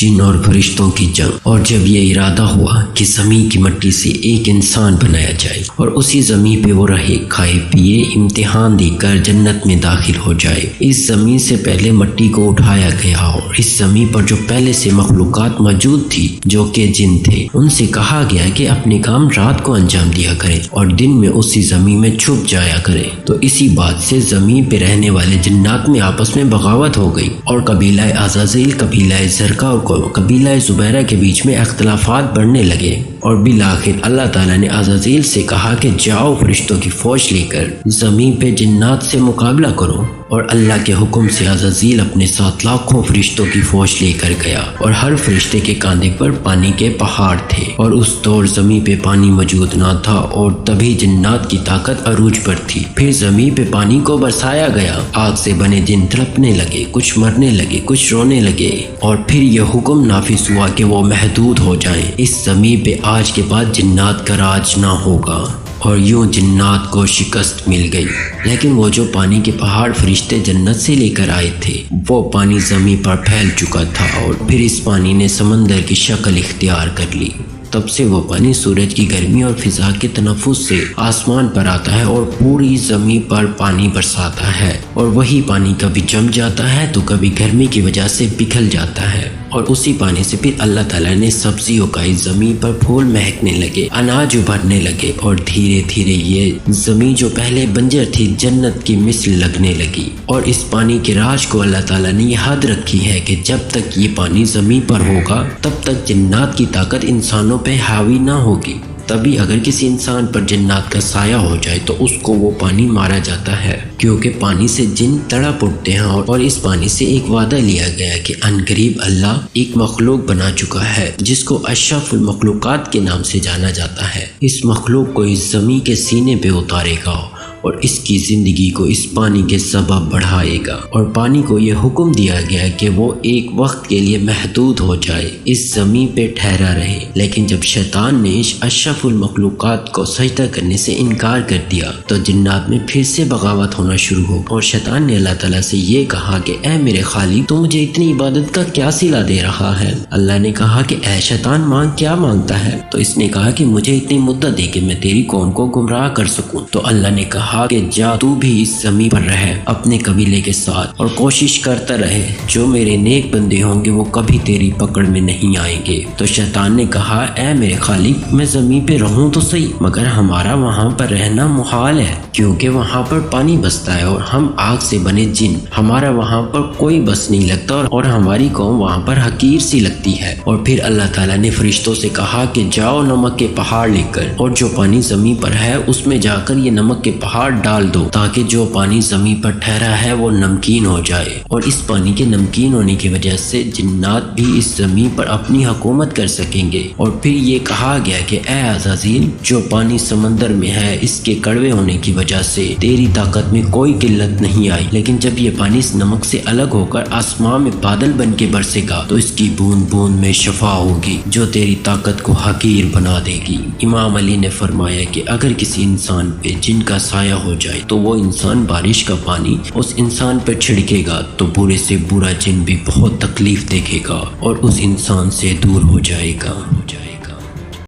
جن اور فرشتوں کی جنگ۔ اور جب یہ ارادہ ہوا کہ زمین کی مٹی سے ایک انسان بنایا جائے اور اسی زمین پہ وہ رہے، کھائے پیے، امتحان دے کر جنت میں داخل ہو جائے۔ اس زمین سے پہلے مٹی کو اٹھایا گیا اور اس زمین پر جو پہلے سے مخلوقات موجود تھی جو کہ جن تھے، ان سے کہا گیا کہ اپنے کام رات کو انجام دیا کریں اور دن میں اسی زمین میں چھپ جایا کریں۔ تو اسی بات سے زمین پہ رہنے والے جنات میں آپس میں بغاوت ہو گئی اور قبیلہ عزازیل، قبیلہ زرقا اور قبیلہ زبیرہ کے بیچ میں اختلافات بڑھنے لگے۔ اور بالآخر اللہ تعالیٰ نے عزازیل سے کہا کہ جاؤ فرشتوں کی فوج لے کر زمین پہ جنات سے مقابلہ کرو۔ اور اللہ کے حکم سے عزازیل اپنے 7 لاکھوں فرشتوں کی فوج لے کر گیا اور ہر فرشتے کے کاندھے پر پانی کے پہاڑ تھے۔ اور اس دور زمین پہ پانی موجود نہ تھا اور تبھی جنات کی طاقت عروج پر تھی۔ پھر زمین پہ پانی کو برسایا گیا، آگ سے بنے جن تڑپنے لگے، کچھ مرنے لگے، کچھ رونے لگے، اور پھر یہ حکم نافذ ہوا کہ وہ محدود ہو جائیں۔ اس زمین پہ آج کے بعد جنات کا راج نہ ہوگا۔ اور یوں جنات کو شکست مل گئی۔ لیکن وہ جو پانی کے پہاڑ فرشتے جنت سے لے کر آئے تھے، وہ پانی زمین پر پھیل چکا تھا اور پھر اس پانی نے سمندر کی شکل اختیار کر لی۔ تب سے وہ پانی سورج کی گرمی اور فضا کے تنفس سے آسمان پر آتا ہے اور پوری زمین پر پانی برساتا ہے۔ اور وہی پانی کبھی جم جاتا ہے تو کبھی گرمی کی وجہ سے پگھل جاتا ہے، اور اسی پانی سے پھر اللہ تعالیٰ نے سبزی اگائی، زمین پر پھول مہکنے لگے، اناج ابھرنے لگے، اور دھیرے دھیرے یہ زمین جو پہلے بنجر تھی جنت کی مثل لگنے لگی۔ اور اس پانی کے راج کو اللہ تعالیٰ نے یہ حد رکھی ہے کہ جب تک یہ پانی زمین پر ہوگا تب تک جنات کی طاقت انسانوں پہ حاوی نہ ہوگی۔ تبھی اگر کسی انسان پر جنات کا سایہ ہو جائے تو اس کو وہ پانی مارا جاتا ہے، کیونکہ پانی سے جن تڑپ اٹھتے ہیں۔ اور اس پانی سے ایک وعدہ لیا گیا کہ عنقریب اللہ ایک مخلوق بنا چکا ہے جس کو اشرف المخلوقات کے نام سے جانا جاتا ہے۔ اس مخلوق کو اس زمین کے سینے پہ اتارے گا اور اس کی زندگی کو اس پانی کے سبب بڑھائے گا۔ اور پانی کو یہ حکم دیا گیا کہ وہ ایک وقت کے لیے محدود ہو جائے، اس زمین پہ ٹھہرا رہے۔ لیکن جب شیطان نے اس اشرف المخلوقات کو سجدہ کرنے سے انکار کر دیا تو جنات میں پھر سے بغاوت ہونا شروع ہو، اور شیطان نے اللہ تعالیٰ سے یہ کہا کہ اے میرے خالق، تو مجھے اتنی عبادت کا کیا صلہ دے رہا ہے؟ اللہ نے کہا کہ اے شیطان، مانگ کیا مانگتا ہے؟ تو اس نے کہا کہ مجھے اتنی مدت دے کہ میں تیری قوم کو گمراہ کر سکوں۔ تو اللہ نے کہا کہ جا تو بھی اس زمین پر رہ اپنے قبیلے کے ساتھ اور کوشش کرتا رہے، جو میرے نیک بندے ہوں گے وہ کبھی تیری پکڑ میں نہیں آئیں گے۔ تو شیطان نے کہا اے میرے خالق، میں زمین پہ رہوں تو صحیح، مگر ہمارا وہاں پر رہنا محال ہے، کیونکہ وہاں پر پانی بستا ہے اور ہم آگ سے بنے جن، ہمارا وہاں پر کوئی بس نہیں لگتا اور ہماری قوم وہاں پر حقیر سی لگتی ہے۔ اور پھر اللہ تعالیٰ نے فرشتوں سے کہا کہ جاؤ نمک کے پہاڑ لے کر، اور جو پانی زمین پر ہے اس میں جا کر یہ نمک کے پہاڑ ڈال دو تاکہ جو پانی زمین پر ٹھہرا ہے وہ نمکین ہو جائے۔ اور اس پانی کے نمکین ہونے کی وجہ سے جنات بھی اس زمین پر اپنی حکومت کر سکیں گے۔ اور پھر یہ کہا گیا کہ اے عزازیل، جو پانی سمندر میں ہے اس کے کڑوے ہونے کی وجہ سے تیری طاقت میں کوئی قلت نہیں آئی، لیکن جب یہ پانی اس نمک سے الگ ہو کر آسمان میں بادل بن کے برسے گا تو اس کی بوند بوند میں شفا ہوگی جو تیری طاقت کو حقیر بنا دے گی۔ امام علی نے فرمایا کہ اگر کسی انسان پہ جن کا سایہ ہو جائے تو وہ انسان بارش کا پانی اس انسان پر چھڑکے گا تو برے سے برا جن بھی بہت تکلیف دیکھے گا اور اس انسان سے دور ہو جائے گا۔